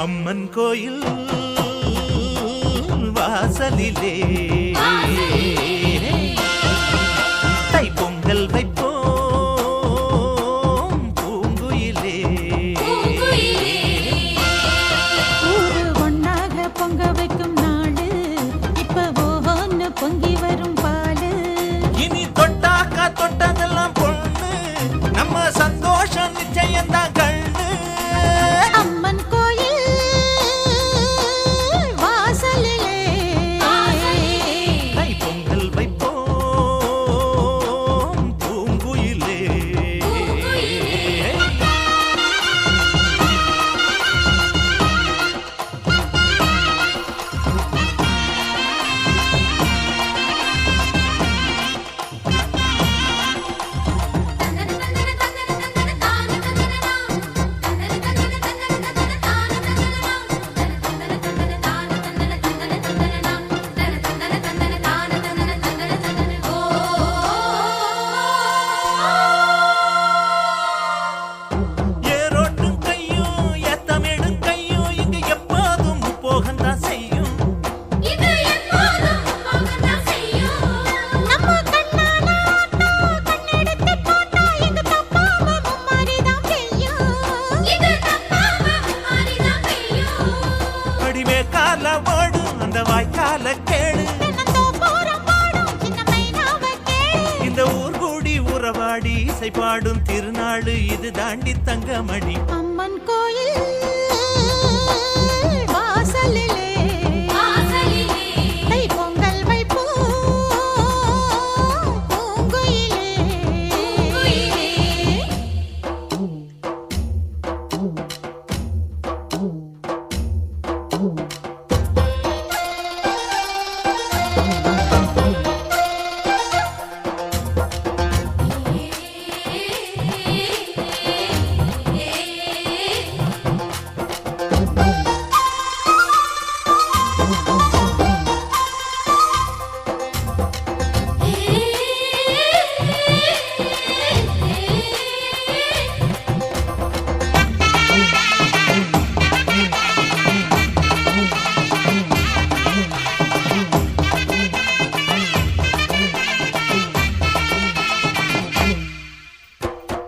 அம்மன் கோயில் வாசலிலே தை பொங்கல் வைப்போம் பூங்குயிலே. ஊரு ஒன்னாக பொங்க வைக்கும் நாடு இப்ப ஓஹோன்னு பொங்கி வரும் பாலு. இனி தொட்டாக்கா தொட்டதெல்லாம் பொண்ணு நம்ம சந்தோஷம் நிச்சயம்தான் கண்ணு. அம்மன் கோயில் வாசலிலே தை பொங்கல் வைப்போம் பூங்குயிலே. ஏரோட்டும் கையும் ஏத்தமிடும் கையும் இங்கு எப்போதும் போகத்தான் செய்யும். நம்ம கண்ணால ஆட்டா கண்ணெடுத்து பார்த்தா எங்க தப்பாம மும்மாரிதான் பெய்யும். அடிமே கால ஓடும் அந்த வாய்க்கால கேளு. தென்னந்தோப்புறம் பாடும் சின்ன மைனாவ கேளு. இந்த ஊர் கூடி உறவாடி இசை பாடும் திருநாடு இது தாண்டி தங்கமணி. அம்மன் கோயில் வாசலிலே தை பொங்கல் வைப்போம் பூங்குயிலே.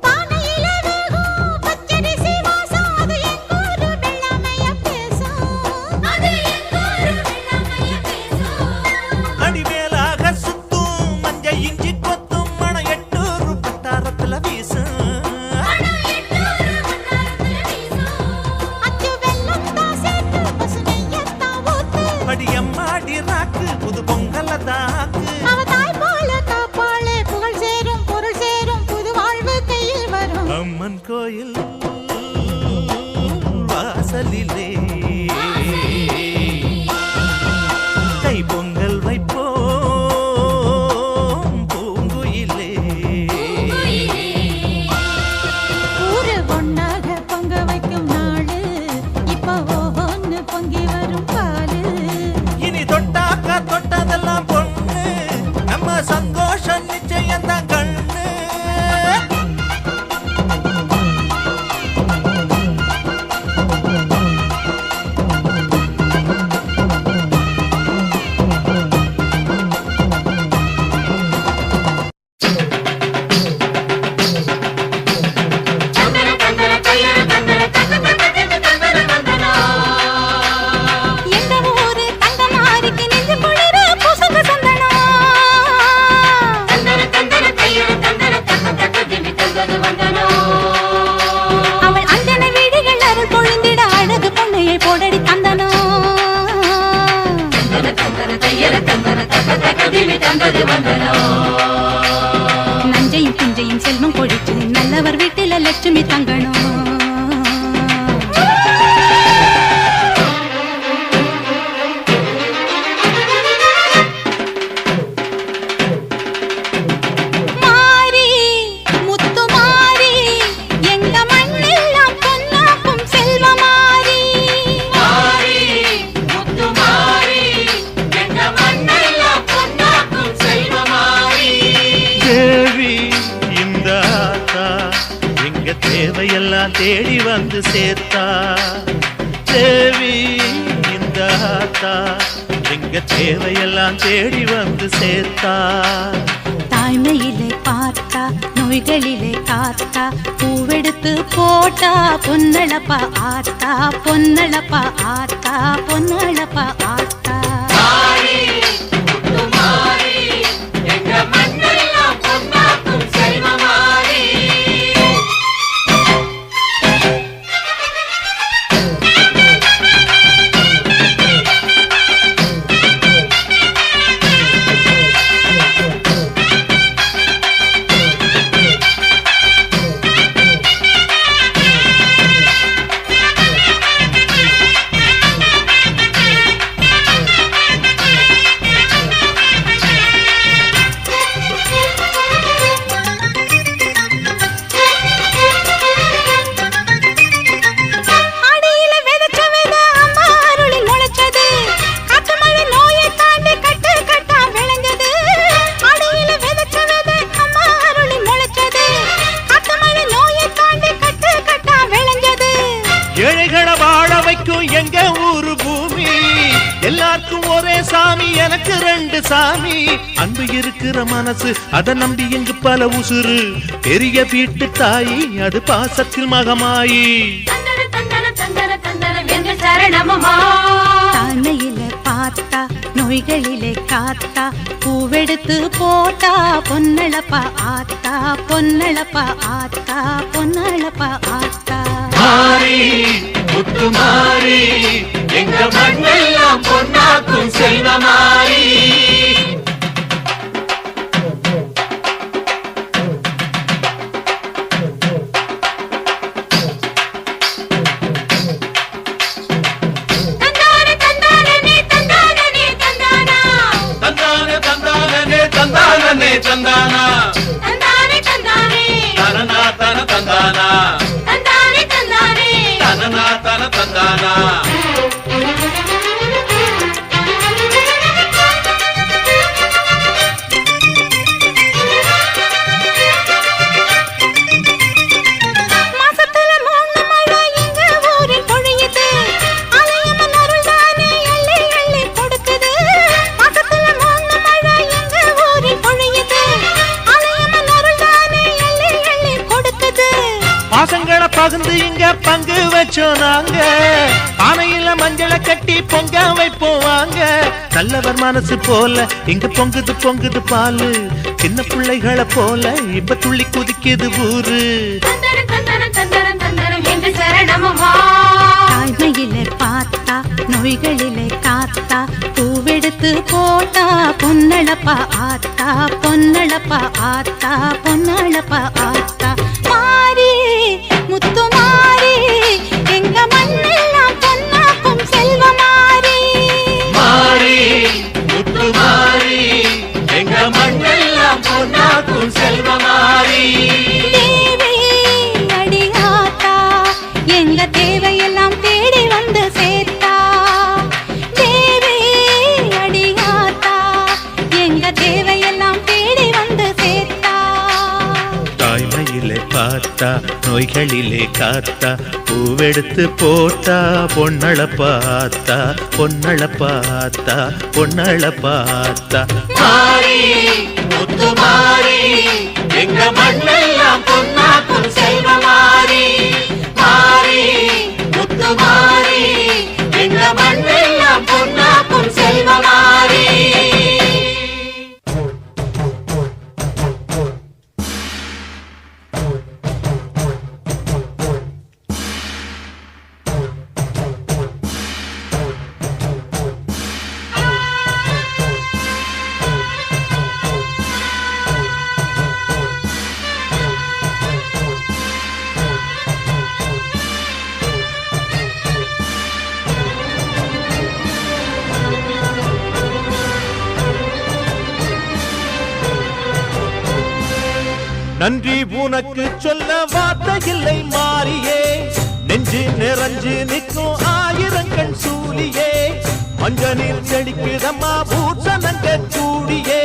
பானையில வேகும் பச்சரிசி வாசம் அது எங்கூரு வெள்ளாமைய பேசும். அடிமேலாக சுத்தும் மஞ்ச இஞ்சி கொத்தும் மணம் 800 பட்டாரத்துல வீசும். அச்சு வெல்லத்தான் சேர்த்து பசு நெய்யத்தான் ஊத்து. படியம்மாடி ராக்கு புது பொங்கல தாக்கு. அவ தாய் போல காப்பாளே புகழ் சேரும் பொருள் சேரும் புது வாழ்வு கையில் வரும். அம்மன் கோயில் வாசலிலே தை பொங்கல் வைப்போம் பூங்குயிலே. ஊரு ஒன்னாக பொங்க வைக்கும் நாடு இப்ப ஓஹோன்னு பொங்கி வரும் பாலு. இனி தொட்டாக்கா தொட்டதெல்லாம் பொண்ணு நம்ம சந்தோஷம் நிச்சயம்தான் கண்ணு. எந்த ஊரு தங்கமாருக்கு நெஞ்சு குளிர பூசுங்க சந்தனம். அவள் அஞ்சன வீடுகள் அருள் பொழிந்திட அழகு பொண்ணையை போடடி தந்தனம். நஞ்சையும் பிஞ்சையும் செல்வம் கொழிச்சு நல்லவர் வீட்டில லட்சுமி தங்கணும். மாரி முத்து மாரி எங்க மண்ணெல்லாம் பொன்னாக்கும் செல்வமாரி. தேவி இந்த ஆத்தா எங்க தேவையெல்லாம் தேடி வந்து சேர்த்தா. தேவி இந்த ஆத்தா எங்க தேவையெல்லாம் தேடி வந்து சேர்த்தா. தாய்மையிலே பார்த்தா நோய்களிலே காத்தா பூவெடுத்து போட்டா பொன்னளப்பா ஆத்தா பொன்னளப்பா ஆத்தா பொன்னளப்பா ஆத்தா. எங்க ஊரு பூமி எல்லாருக்கும் ஒரே சாமி எனக்கு ரெண்டு சாமி. அன்பு இருக்கிற மனசு அதை நம்பி இங்கு பல உசுறு பெரிய வீட்டு தாயி அது பாசத்தில் மகமாயி. தாய்மையில பார்த்தா நோய்களிலே காத்தா பூவெடுத்து போட்டா பொன்னளப்பா ஆத்தா பொன்னளப்பா ஆத்தா பொன்னளப்பா ஆத்தா. மாறி முத்து மாறி எங்க மண்ணெல்லாம் பொன்னாக்கும் செல்வமாரி. தந்தானா தனனா தன தந்தானா தனனா தன தந்தானா. பாசங்களை பகிர்ந்து இங்க பங்கு வச்சோம் நாங்க பானையில மஞ்சளை கட்டி பொங்க வைப்போம் வாங்க. நல்லவர் மனசு போல இங்க பொங்குது பொங்குது பாலு சின்ன பிள்ளைகளை போல இப்ப துள்ளி குதிக்குது ஊரு. தாய்மையிலே பார்த்தா நோய்களிலே காத்தா பூவெடுத்து போட்டா பொன்னளப்பா ஆத்தா பொன்னளப்பா ஆத்தா பொன்னளப்பா ஆத்தா. மாறி முத்து மாறி எங்க மண்ணெல்லாம் பொன்னாக்கும் செல்வமாரி. மாறி முத்து மாறி எங்க மண்ணெல்லாம் பொன்னாக்கும் செல்வமாரி. தேவி அடியாத்தா எங்க தேவையெல்லாம் தேடி வந்து சேர்த்தா. தேவி அடியாத்தா எங்க தேவையெல்லாம் தேடி வந்து சேர்த்தா. தாய்மையிலே பார்த்தா நோய்களிலே காத்தா பூவெடுத்து போட்டா பொன்னளப்பாத்தா பொன்னளப்பாத்தா பொன்னளப்பாத்தா. மாறி முத்து மாறி எங்க மண்ணெல்லாம் பொன்னாக்கும் செல்வமாரி. மாறி முத்து மாறி எங்க மண்ணெல்லாம் பொன்னாக்கும் செல்வமாரி. நன்றி உனக்கு சொல்ல வார்த்தை இல்லை மாறியே நெஞ்சு நிறைஞ்சு நிற்கும் ஆயிரங்கள் சூழியே. மஞ்ச நீர் செடிக்குதம்மா பூசணங்க கூடியே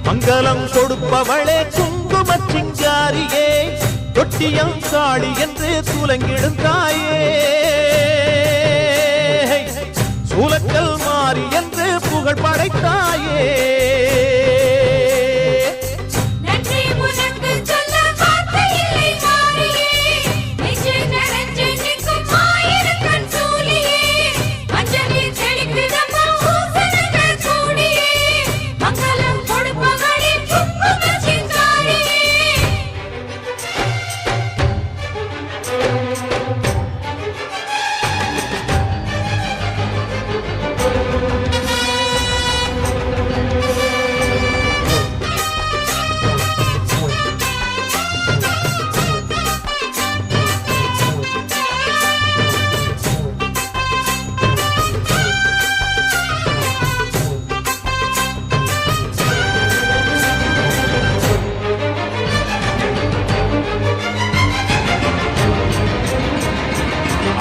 மங்களம் கொடுப்பவளே குங்கும சிங்காரியே. தொட்டியம் காளி என்று துலங்கிடும் தாயே. சூலக்கல் மாறி என்று புகழ் படைத்தாயே. நன்றி உனக்கு சொல்ல வார்த்தை இல்லை மாறியே, நெஞ்சு நிறைஞ்சு நிற்கும் ஆயிரக்கண் சூலியே, மஞ்சளில் செழிக்குதம்மா பூசணங்கள் கூடியே, மங்களம் கொடுப்பவளே குங்கும சிங்காரியே.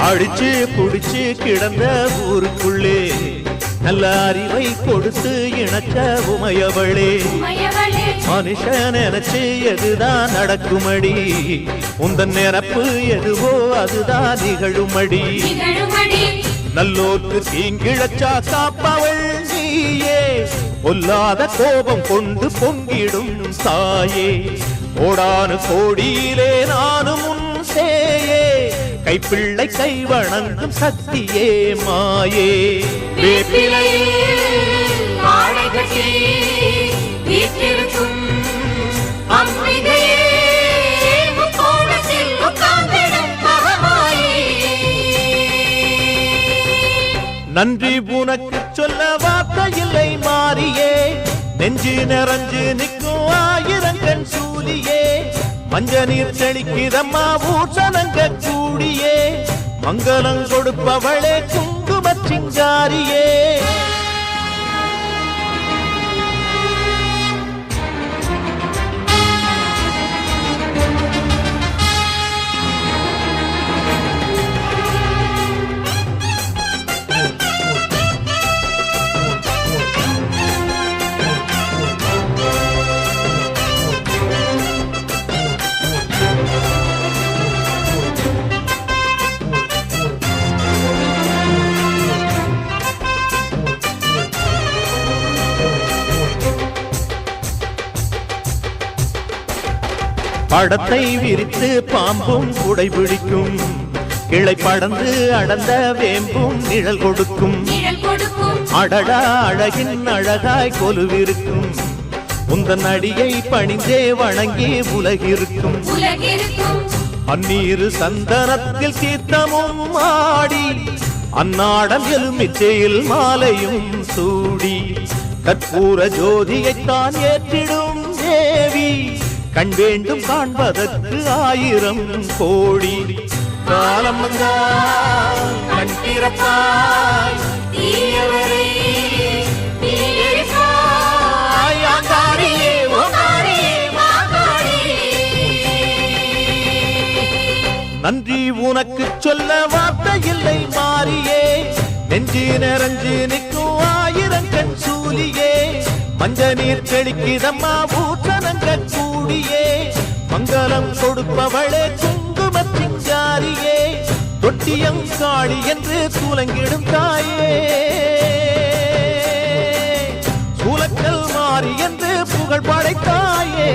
அடிச்சு புடிச்சு கிடந்த ஊருக்குள்ளே நல்ல அறிவை கொடுத்து இணக்க உமையவளே. உமையவளே மனுஷன் நினைச்சு எதுதான் நடக்குமடி, உந்தன் நிரப்பு எதுவோ அதுதான் நிகழுமடி. நிகழுமடி, நல்லோர்க்கு தீங்கிழச்சா காப்பவள் நீயே, பொல்லாத கோபம் கொண்டு பொங்கிடும் தாயே. கோடானு கோடியிலே நானும் உன் சேயே, கைப்பிள்ளை கை வணங்கும் சக்தியே மாயே. வேப்பிலையில் ஆடை கட்டி வீற்றிருக்கும் அம்பிகையே, முக்கோணத்தில் உட்கார்ந்திடும் மகமாயே. நன்றி உனக்கு சொல்ல வார்த்தை இல்லை மாறியே, நெஞ்சு நிறைஞ்சு நிற்கும் ஆயிரங்கண் சூலியே, மஞ்ச நீர் செழிக்கிறம்மா பூசணங்க கூடியே, மங்களம் கொடுப்பவளே குங்கும சிங்காரியே. படத்தை விரித்து பாம்பும் குடை பிடிக்கும், கிளை படந்து அடர்ந்த வேம்பும் நிழல் கொடுக்கும். நிழல் கொடுக்கும் அடடா அழகின் அழகாய் கொலுவிருக்கும், உந்தன் அடியை பணிந்தே வணங்கி உலகிருக்கும். உலகிருக்கும் அந்நீரு சந்தனத்தில் தீர்த்தமும் ஆடி, அந்நாடம் எலுமிச்சையில் மாலையும் சூடி, கற்பூர ஜோதியைத்தான் ஏற்றிடும் தேவி, கண் வேண்டும் காண்பதற்கு ஆயிரம் கோடி. காலம் வந்தால் கண் திறப்பாய் தீயவரே நீ எரிப்பாய், ஆங்காரியே ஓங்காரியே மாகாரியே. நன்றி உனக்கு சொல்ல வார்த்தை இல்லை மாறியே, நெஞ்சு நிறைஞ்சு நிற்கும் ஆயிரங்கண் சூலியே, மஞ்ச நீர் செழிக்கிறம்மா பூசணங்க கூடியே, மங்களம் கொடுப்பவளே குங்கும சிங்காரியே, தொட்டியம் காளி என்று சூலங்கிடும் தாயே. சூலக்கல் மாறி என்று புகழ் படைத்தாயே.